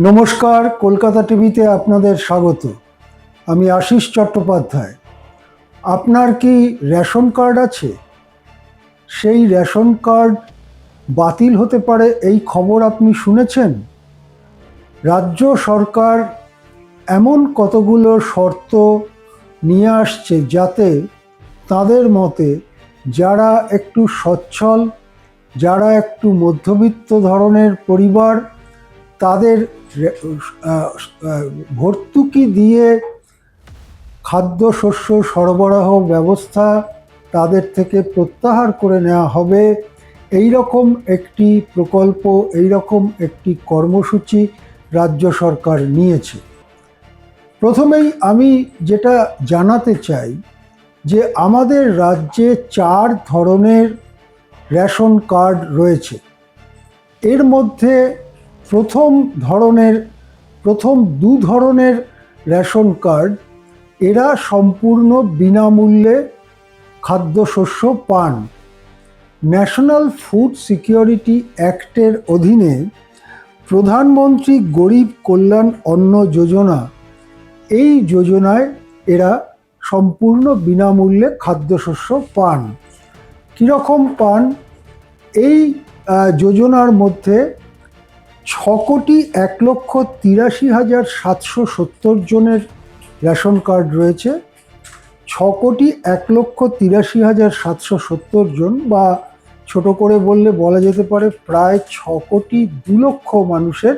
নমস্কার, কলকাতা টিভিতে আপনাদের স্বাগত। আমি আশিস চট্টোপাধ্যায়। আপনার কি রেশন কার্ড আছে? সেই রেশন কার্ড বাতিল হতে পারে এই খবর আপনি শুনেছেন? রাজ্য সরকার এমন কতগুলো শর্ত নিয়ে আসছে যাতে তাদের মতে যারা একটু সচ্ছল, যারা একটু মধ্যবিত্ত ধরনের পরিবার, তাদের ভর্তুকি দিয়ে খাদ্যশস্য সরবরাহ ব্যবস্থা তাদের থেকে প্রত্যাহার করে নেওয়া হবে। এই রকম একটি প্রকল্প, এই রকম একটি কর্মসূচি রাজ্য সরকার নিয়েছে। প্রথমেই আমি যেটা জানাতে চাই যে আমাদের রাজ্যে 4 ধরনের রেশন কার্ড রয়েছে। এর মধ্যে প্রথম 2 ধরনের রেশন কার্ড, এরা সম্পূর্ণ বিনামূল্যে খাদ্যশস্য পান। ন্যাশনাল ফুড সিকিউরিটি অ্যাক্টের অধীনে প্রধানমন্ত্রী গরিব কল্যাণ অন্ন যোজনা, এই যোজনায় এরা সম্পূর্ণ বিনামূল্যে খাদ্যশস্য পান। কীরকম পান? এই যোজনার মধ্যে 6,83,770 জনের রেশন কার্ড রয়েছে। 6,83,770 জন, বা ছোট করে বলা যেতে পারে প্রায় 6,02,00,000 মানুষের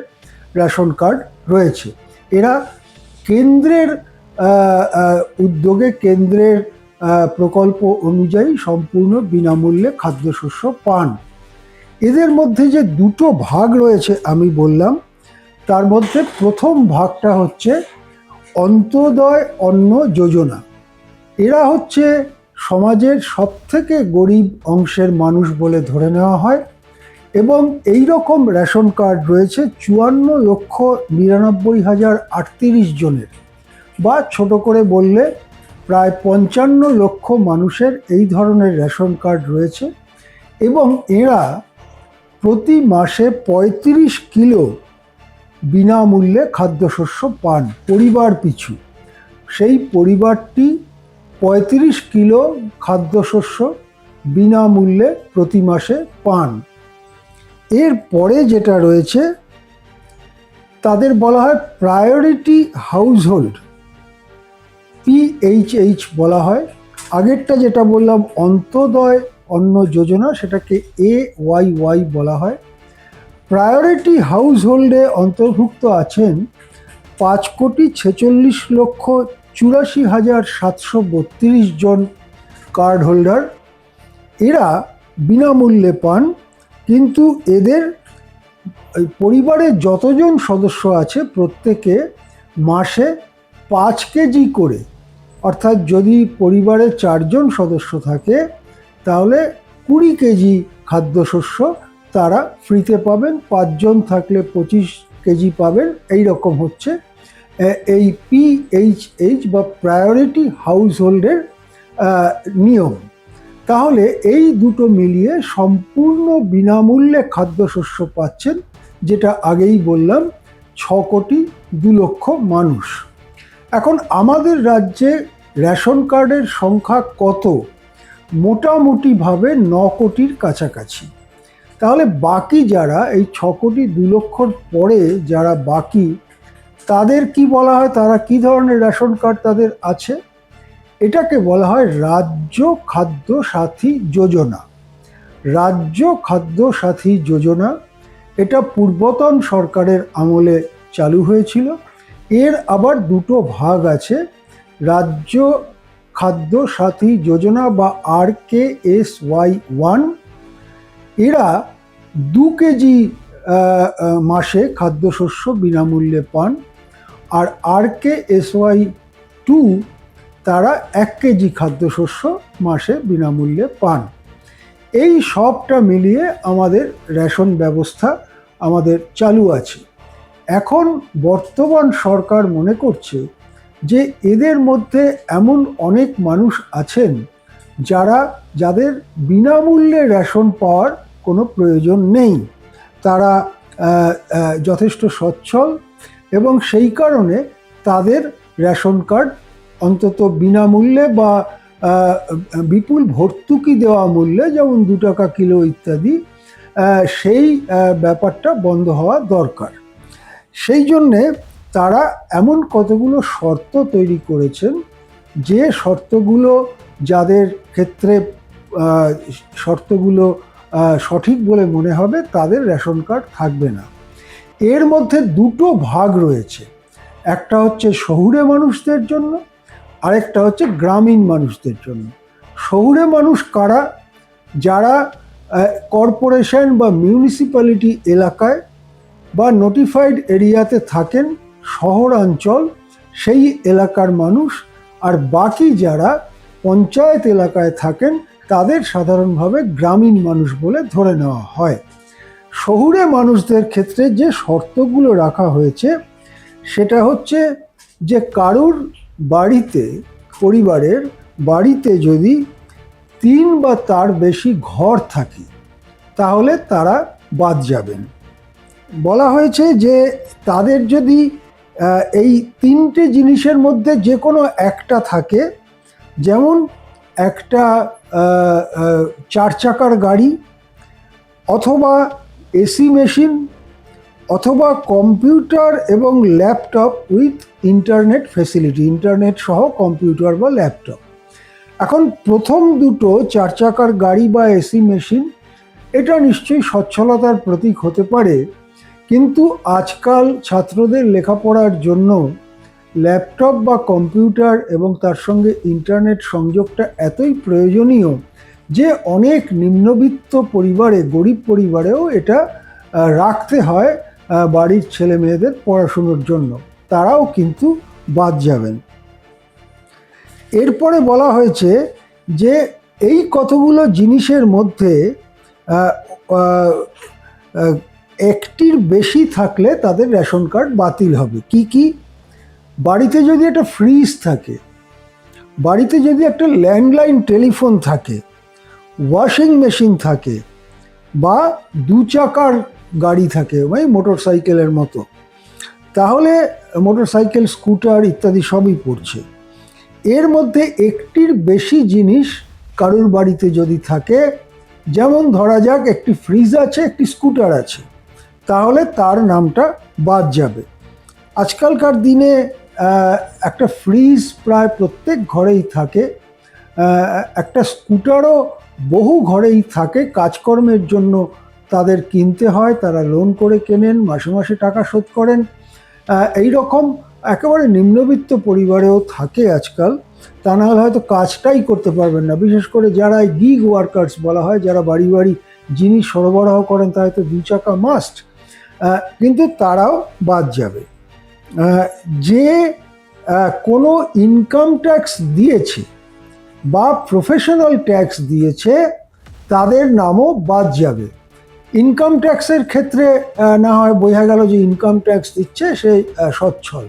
রেশন কার্ড রয়েছে। এরা কেন্দ্রের উদ্যোগে, কেন্দ্রের প্রকল্প অনুযায়ী সম্পূর্ণ বিনামূল্যে খাদ্যশস্য পান। এদের মধ্যে যে 2টো ভাগ রয়েছে আমি বললাম, তার মধ্যে প্রথম ভাগটা হচ্ছে অন্তোদয় অন্ন যোজনা। এরা হচ্ছে সমাজের সবথেকে গরিব অংশের মানুষ বলে ধরে নেওয়া হয়, এবং এই রকম রেশন কার্ড রয়েছে 54,99,038 জনের, বা ছোট করে বললে প্রায় 55 লক্ষ মানুষের এই ধরনের রেশন কার্ড রয়েছে। এবং এরা প্রতি মাসে 35 কিলো বিনামূল্যে খাদ্যশস্য পান পরিবার পিছু। সেই পরিবারটি 35 কিলো খাদ্যশস্য বিনামূল্যে প্রতি মাসে পান। এর পরে যেটা রয়েছে তাদের বলা হয় প্রায়োরিটি হাউসহোল্ড, PHH বলা হয়। আগেরটা যেটা বললাম অন্তোদয় অন্ন যোজনা, সেটাকে AYY বলা হয়। প্রায়োরিটি হাউসহোল্ডে অন্তর্ভুক্ত আছেন 5,46,84,732 জন কার্ড হোল্ডার। এরা বিনামূল্যে পান, কিন্তু এদের পরিবারে যতজন সদস্য আছে প্রত্যেকে মাসে 5 কেজি করে, অর্থাৎ যদি পরিবারে 4 জন সদস্য থাকে তাহলে 20 কেজি খাদ্যশস্য তারা ফ্রিতে পাবেন। 5 জন থাকলে 25 কেজি পাবেন। এই রকম হচ্ছে এই PHH বা প্রায়োরিটি হাউসহোল্ডের নিয়ম। তাহলে এই দুটো মিলিয়ে সম্পূর্ণ বিনামূল্যে খাদ্যশস্য পাচ্ছেন, যেটা আগেই বললাম 6,02,00,000 মানুষ। এখন আমাদের রাজ্যে রেশন কার্ডের সংখ্যা কত? মোটামুটিভাবে 9 কোটির কাছাকাছি। তাহলে বাকি যারা এই 6,02,00,000 পরে যারা বাকি, তাদের কি বলা হয়? তারা কি ধরনের রেশন কার্ড তাদের আছে? এটাকে বলা হয় রাজ্য খাদ্য সাথী যোজনা। রাজ্য খাদ্য সাথী যোজনা, এটা পূর্বতন সরকারের আমলে চালু হয়েছিল। এর আবার 2টো ভাগ আছে। রাজ্য খাদ্য সাথী যোজনা বা RKSY 1, এরা 2 কেজি মাসে খাদ্যশস্য বিনামূল্যে পান। আর RKSY 2, তারা 1 কেজি খাদ্যশস্য মাসে বিনামূল্যে পান। এই সবটা মিলিয়ে আমাদের রেশন ব্যবস্থা আমাদের চালু আছে। এখন বর্তমান সরকার মনে করছে যে এদের মধ্যে এমন অনেক মানুষ আছেন যাদের বিনামূল্যে রেশন পাওয়ার কোনো প্রয়োজন নেই। তারা যথেষ্ট সচ্ছল, এবং সেই কারণে তাদের রেশন কার্ড অন্তত বিনামূল্যে বা বিপুল ভর্তুকি দেওয়া মূল্যে, যেমন 2 টাকা কিলো ইত্যাদি, সেই ব্যাপারটা বন্ধ হওয়া দরকার। সেই জন্যে তারা এমন কতগুলো শর্ত তৈরি করেছেন, যে শর্তগুলো যাদের ক্ষেত্রে শর্তগুলো সঠিক বলে মনে হবে তাদের রেশন কার্ড থাকবে না। এর মধ্যে দুটো ভাগ রয়েছে, একটা হচ্ছে শহুরে মানুষদের জন্য, আরেকটা হচ্ছে গ্রামীণ মানুষদের জন্য। শহুরে মানুষ কারা? যারা কর্পোরেশন বা মিউনিসিপ্যালিটি এলাকায় বা নোটিফাইড এরিয়াতে থাকেন, শহরাঞ্চল সেই এলাকার মানুষ। আর বাকি যারা পঞ্চায়েত এলাকায় থাকেন তাদের সাধারণভাবে গ্রামীণ মানুষ বলে ধরে নেওয়া হয়। শহুরে মানুষদের ক্ষেত্রে যে শর্তগুলো রাখা হয়েছে সেটা হচ্ছে যে কারুর বাড়িতে, পরিবারের বাড়িতে যদি 3 বা তার বেশি ঘর থাকে তাহলে তারা বাদ যাবেন। বলা হয়েছে যে তাদের যদি এই 3টে জিনিসের মধ্যে যে কোনো একটা থাকে, যেমন একটা 4 চাকার গাড়ি, অথবা এসি মেশিন, অথবা কম্পিউটার এবং laptop with internet facility, internet সহ কম্পিউটার বা ল্যাপটপ। এখন প্রথম দুটো 4 চাকার গাড়ি বা এসি মেশিন, এটা নিশ্চয়ই সচ্ছলতার প্রতীক হতে পারে, কিন্তু আজকাল ছাত্রদের লেখাপড়ার জন্য ল্যাপটপ বা কম্পিউটার এবং তার সঙ্গে ইন্টারনেট সংযোগটা এতই প্রয়োজনীয় যে অনেক নিম্নবিত্ত পরিবারে, গরিব পরিবারেও এটা রাখতে হয় বাড়ির ছেলে মেয়েদের পড়াশুনোর জন্য। তারাও কিন্তু বাদ যাবেন। এরপরে বলা হয়েছে যে এই কতগুলো জিনিসের মধ্যে একটির বেশি থাকলে তাদের রেশন কার্ড বাতিল হবে। কি কি? বাড়িতে যদি একটা ফ্রিজ থাকে, বাড়িতে যদি একটা ল্যান্ডলাইন টেলিফোন থাকে, ওয়াশিং মেশিন থাকে, বা 2 চাকার গাড়ি থাকে, মানে মোটর সাইকেলের মতো, তাহলে মোটর সাইকেল, স্কুটার ইত্যাদি সবই পড়ছে। এর মধ্যে একটির বেশি জিনিস কারুর বাড়িতে যদি থাকে, যেমন ধরা যাক একটি ফ্রিজ আছে, একটি স্কুটার আছে, তাহলে তার নামটা বাদ যাবে। আজকালকার দিনে একটা ফ্রিজ প্রায় প্রত্যেক ঘরেই থাকে, একটা স্কুটারও বহু ঘরেই থাকে। কাজকর্মের জন্য তাদের কিনতে হয়, তারা লোন করে কেনেন, মাসে মাসে টাকা শোধ করেন। এই রকম একেবারে নিম্নবিত্ত পরিবারেও থাকে আজকাল। তা না হলে হয়তো কাজটাই করতে পারবেন না। বিশেষ করে যারা গিগ ওয়ার্কার্স বলা হয়, যারা বাড়ি বাড়ি জিনিস সরবরাহ করেন, তা হয়তো 2 চাকা মাস্ট, কিন্তু তারাও বাদ যাবে। যে কোনো ইনকাম ট্যাক্স দিয়েছে বা প্রফেশনাল ট্যাক্স দিয়েছে তাদের নামও বাদ যাবে। ইনকাম ট্যাক্সের ক্ষেত্রে না হয় বোঝা গেল যে ইনকাম ট্যাক্স দিচ্ছে সে সচ্ছল,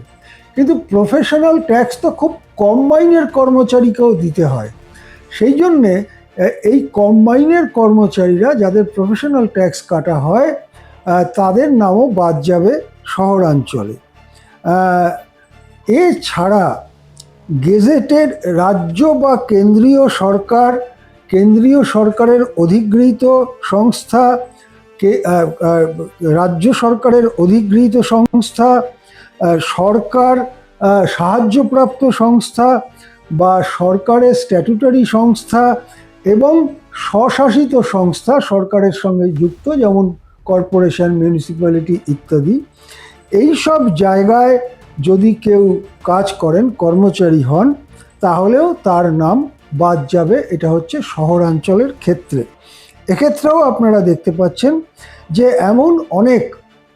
কিন্তু প্রফেশনাল ট্যাক্স তো খুব কম মাইনের কর্মচারীকেও দিতে হয়। সেই জন্যে এই কম মাইনের কর্মচারীরা যাদের প্রফেশনাল ট্যাক্স কাটা হয় তাদের নামও বাদ যাবে শহরাঞ্চলে। এছাড়া গেজেটেড রাজ্য বা কেন্দ্রীয় সরকারের অধিগৃহীত সংস্থা, রাজ্য সরকারের অধিগৃহীত সংস্থা, সরকার সাহায্যপ্রাপ্ত সংস্থা বা সরকারের স্ট্যাটুটারি সংস্থা এবং স্বশাসিত সংস্থা সরকারের সঙ্গে যুক্ত, যেমন কর্পোরেশন, মিউনিসিপ্যালিটি ইত্যাদি, এই সব জায়গায় যদি কেউ কাজ করেন, কর্মচারী হন, তাহলেও তার নাম বাদ যাবে। এটা হচ্ছে শহরাঞ্চলের ক্ষেত্রে। এক্ষেত্রেও আপনারা দেখতে পাচ্ছেন যে এমন অনেক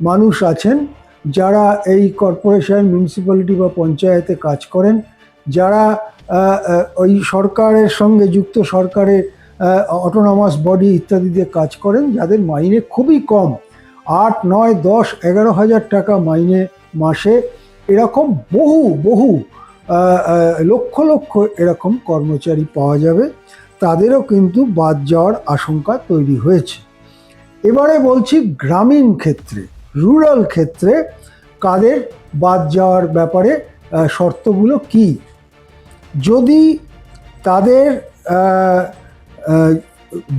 মানুষ আছেন যারা এই কর্পোরেশন, মিউনিসিপ্যালিটি বা পঞ্চায়েতে কাজ করেন, যারা ওই সরকারের সঙ্গে যুক্ত, সরকারের অটোনমাস বডি ইত্যাদিতে কাজ করেন, যাদের মাইনে খুবই কম, 8, 9, 10, 11 হাজার টাকা মাইনে মাসে। এরকম বহু লক্ষ লক্ষ এরকম কর্মচারী পাওয়া যাবে, তাদেরও কিন্তু বাদ যাওয়ার আশঙ্কা তৈরি হয়েছে। এবারে বলছি গ্রামীণ ক্ষেত্রে, রুরাল ক্ষেত্রে কাদের বাদ যাওয়ার ব্যাপারে শর্তগুলো কি। যদি তাদের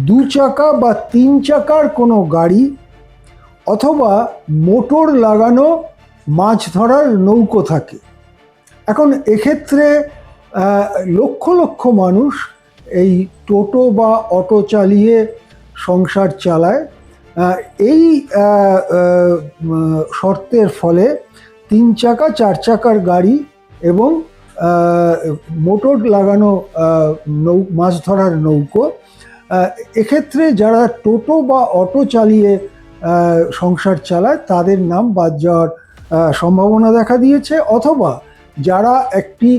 2 চাকা বা 3 চাকার কোনো গাড়ি অথবা মোটর লাগানো মাছ ধরার নৌকো থাকে। এখন এক্ষেত্রে লক্ষ লক্ষ মানুষ এই টোটো বা অটো চালিয়ে সংসার চালায়। এই শর্তের ফলে 3 চাকা 4 চাকার গাড়ি এবং মোটর লাগানো মাছ ধরার নৌকো, এক্ষেত্রে যারা টোটো বা অটো চালিয়ে সংসার চালায় তাদের নাম বাদ যাওয়ার সম্ভাবনা দেখা দিয়েছে। অথবা যারা একটি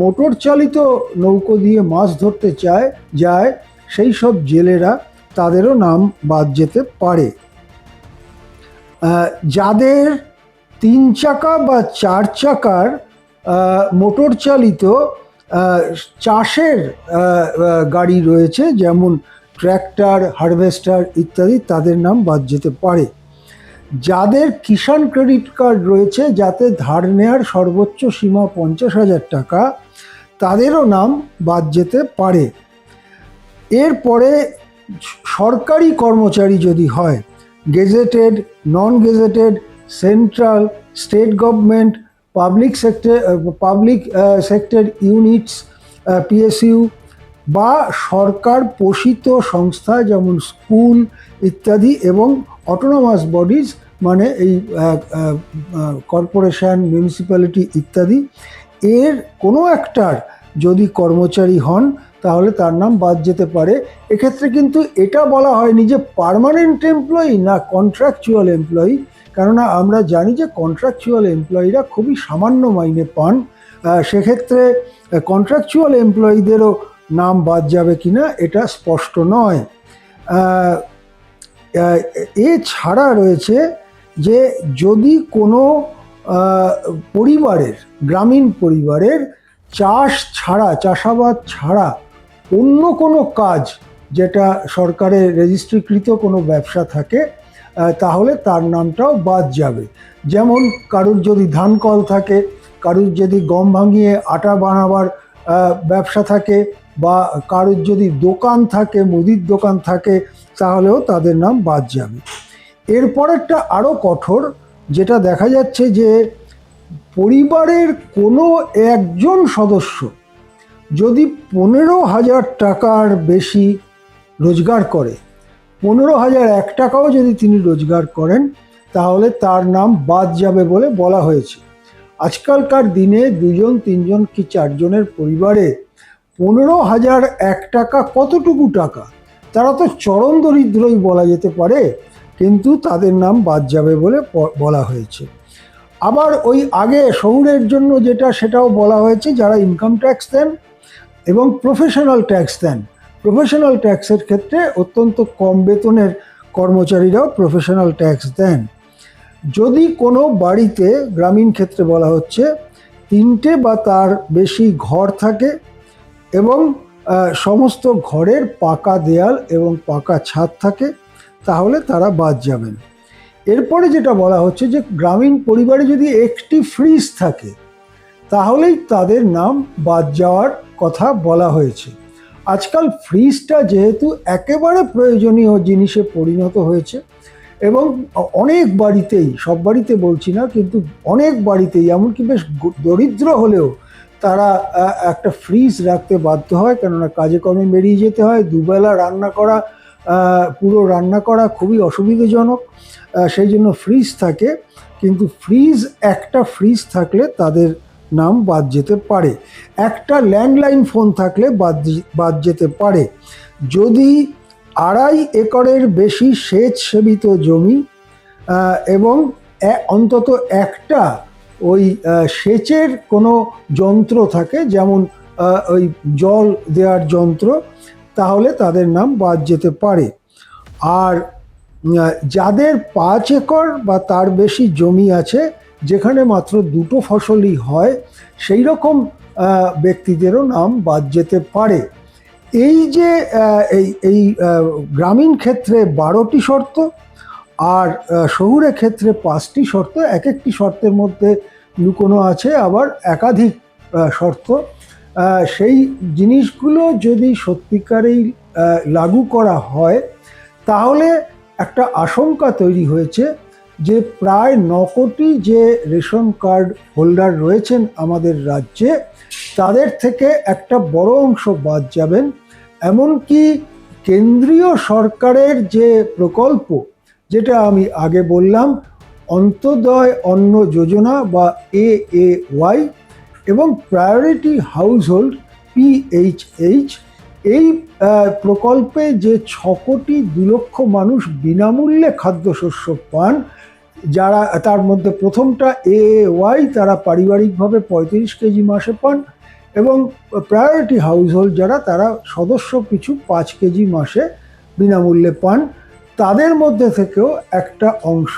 মোটর চালিত নৌকো দিয়ে মাছ ধরতে যায় সেই সব জেলেরা, তাদেরও নাম বাদ যেতে পারে। যাদের 3 চাকা বা 4 চাকার মোটর চালিত চাষের গাড়ি রয়েছে, যেমন ট্র্যাক্টর, হারভেস্টার ইত্যাদি, তাদের নাম বাদ যেতে পারে। যাদের কিষাণ ক্রেডিট কার্ড রয়েছে, যাতে ধার নেওয়ার সর্বোচ্চ সীমা 50,000 টাকা, তাদেরও নাম বাদ যেতে পারে। এরপরে সরকারি কর্মচারী যদি হয়, গেজেটেড, নন gazetted, central, state government, public sector units, PSU বা সরকার পোষিত সংস্থা যেমন স্কুল ইত্যাদি, এবং অটোনমাস বডিজ মানে এই কর্পোরেশন, মিউনিসিপ্যালিটি ইত্যাদি, এর কোনো একটার যদি কর্মচারী হন তাহলে তার নাম বাদ যেতে পারে। এক্ষেত্রে কিন্তু এটা বলা হয়নি যে পার্মানেন্ট এমপ্লয়ি না কন্ট্রাকচুয়াল এমপ্লয়ি, কেননা আমরা জানি যে কন্ট্রাকচুয়াল এমপ্লয়িরা খুবই সামান্য মাইনে পান। সেক্ষেত্রে কন্ট্রাকচুয়াল এমপ্লয়িদেরও নাম বাদ যাবে কিনা এটা স্পষ্ট নয়। এছাড়া রয়েছে যে যদি কোনো পরিবারের, গ্রামীণ পরিবারের চাষাবাদ ছাড়া অন্য কোনো কাজ, যেটা সরকারের রেজিস্ট্রিকৃত কোনো ব্যবসা থাকে, তাহলে তার নামটাও বাদ যাবে। যেমন কারুর যদি ধান কল থাকে, কারুর যদি গম ভাঙিয়ে আটা বানাবার ব্যবসা থাকে, বা কারুর যদি দোকান থাকে, মুদির দোকান থাকে, তাহলেও তাদের নাম বাদ যাবে। এরপরেরটা আরও কঠোর, যেটা দেখা যাচ্ছে যে পরিবারের কোনো একজন সদস্য যদি 15,000 টাকার বেশি রোজগার করে, 15,001 টাকাও যদি তিনি রোজগার করেন, তাহলে তার নাম বাদ যাবে বলে বলা হয়েছে। আজকালকার দিনে 2জন 3জন কি 4 জনের পরিবারে 15,001 টাকা কতটুকু টাকা? তারা তো চরম দরিদ্রই বলা যেতে পারে, কিন্তু তাদের নাম বাদ যাবে বলে বলা হয়েছে। আবার ওই আগে শহুরের জন্য যেটা, সেটাও বলা হয়েছে যারা ইনকাম ট্যাক্স দেন এবং প্রফেশনাল ট্যাক্স দেন। প্রফেশনাল ট্যাক্সের ক্ষেত্রে অত্যন্ত কম বেতনের কর্মচারীরাও প্রফেশনাল ট্যাক্স দেন। যদি কোনো বাড়িতে, গ্রামীণ ক্ষেত্রে বলা হচ্ছে, 3টে বা তার বেশি ঘর থাকে এবং সমস্ত ঘরের পাকা দেয়াল এবং পাকা ছাদ থাকে, তাহলে তারা বাদ যাবেন। এরপরে যেটা বলা হচ্ছে যে গ্রামীণ পরিবারে যদি একটি ফ্রিজ থাকে, তাহলেই তাদের নাম বাদ যাওয়ার কথা বলা হয়েছে। আজকাল ফ্রিজটা যেহেতু একেবারে প্রয়োজনীয় জিনিসে পরিণত হয়েছে, এবং অনেক বাড়িতেই, সব বাড়িতে বলছি না, কিন্তু অনেক বাড়িতেই, এমনকি বেশ দরিদ্র হলেও তারা একটা ফ্রিজ রাখতে বাধ্য হয়, কেননা কাজে কর্মে বেরিয়ে যেতে হয়, দুবেলা পুরো রান্না করা খুবই অসুবিধাজনক, সেই জন্য ফ্রিজ থাকে। কিন্তু একটা ফ্রিজ থাকলে তাদের নাম বাদ যেতে পারে। একটা ল্যান্ডলাইন ফোন থাকলে বাদ যেতে পারে। যদি 2.5 একরের বেশি সেচ সেবিত জমি এবং অন্তত একটা ওই সেচের কোনো যন্ত্র থাকে, যেমন ওই জল দেওয়ার যন্ত্র, তাহলে তাদের নাম বাদ যেতে পারে। আর যাদের 5 একর বা তার বেশি জমি আছে, যেখানে মাত্র 2টো ফসলই হয়, সেই রকম ব্যক্তিদেরও নাম বাদ যেতে পারে। এই যে এই গ্রামীণ ক্ষেত্রে 12টি শর্ত, আর শহুরে ক্ষেত্রে 5টি শর্ত, এক একটি শর্তের মধ্যে লুকোনো আছে আবার একাধিক শর্ত। সেই জিনিসগুলো যদি সত্যিকারেই লাগু করা হয় তাহলে একটা আশঙ্কা তৈরি হয়েছে যে প্রায় 9 কোটি যে রেশন কার্ড হোল্ডার রয়েছেন আমাদের রাজ্যে, তাদের থেকে একটা বড় অংশ বাদ যাবেন। এমনকি কেন্দ্রীয় সরকারের যে প্রকল্প, যেটা আমি আগে বললাম, অন্তোদয় অন্ন যোজনা বা AAY এবং প্রায়োরিটি হাউসহোল্ড PHH, এই প্রকল্পে যে 6 কোটি 2 লক্ষ মানুষ বিনামূল্যে খাদ্যশস্য পান, যারা তার মধ্যে প্রথমটা AAY, তারা পারিবারিকভাবে 35 কেজি মাসে পান, এবং প্রায়োরিটি হাউসহোল্ড যারা, তারা সদস্য পিছু 5 কেজি মাসে বিনামূল্যে পান। তাদের মধ্যে থেকেও একটা অংশ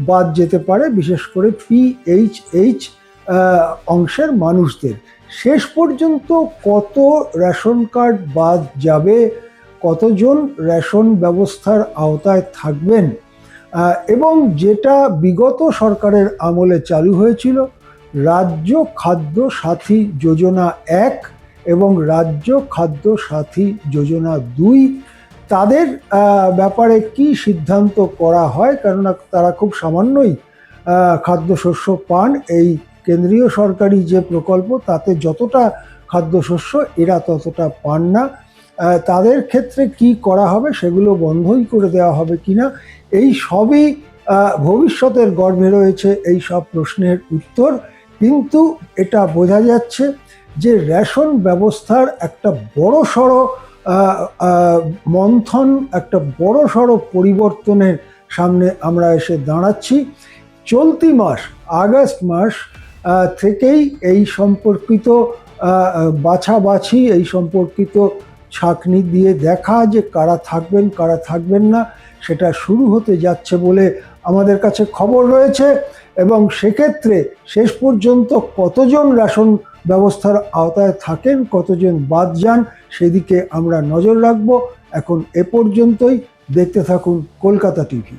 বাদ যেতে পারে, বিশেষ করে PHH অংশের মানুষদের। শেষ পর্যন্ত কত রেশন কার্ড বাদ যাবে, কতজন রেশন ব্যবস্থার আওতায় থাকবেন, এবং যেটা বিগত সরকারের আমলে চালু হয়েছিল, রাজ্য খাদ্য সাথী যোজনা 1 এবং রাজ্য খাদ্য সাথী যোজনা 2, তাদের ব্যাপারে কি সিদ্ধান্ত করা হয়, কেননা তারা খুব সামান্যই খাদ্যশস্য পান। এই কেন্দ্রীয় সরকারি যে প্রকল্প, তাতে যতটা খাদ্যশস্য এরা ততটা পান না। তাদের ক্ষেত্রে কি করা হবে, সেগুলো বন্ধই করে দেওয়া হবে কিনা, এই সবই ভবিষ্যতের গর্ভে রয়েছে এই সব প্রশ্নের উত্তর। কিন্তু এটা বোঝা যাচ্ছে যে রেশন ব্যবস্থার একটা বড়সড় মন্থন, একটা বড়সড় পরিবর্তনের সামনে আমরা এসে দাঁড়াচ্ছি। চলতি মাস আগস্ট মাস থেকেই এই সম্পর্কিত বাছাবাছি, এই সম্পর্কিত ছাঁকনি দিয়ে দেখা যে কারা থাকবেন কারা থাকবেন না, সেটা শুরু হতে যাচ্ছে বলে আমাদের কাছে খবর রয়েছে। এবং সেক্ষেত্রে শেষ পর্যন্ত কতজন রেশন ব্যবস্থার আওতায় থাকেন, কতজন বাদ যান, সেদিকে আমরা নজর রাখবো। এখন এ পর্যন্তই। দেখতে থাকুন কলকাতা টিভি।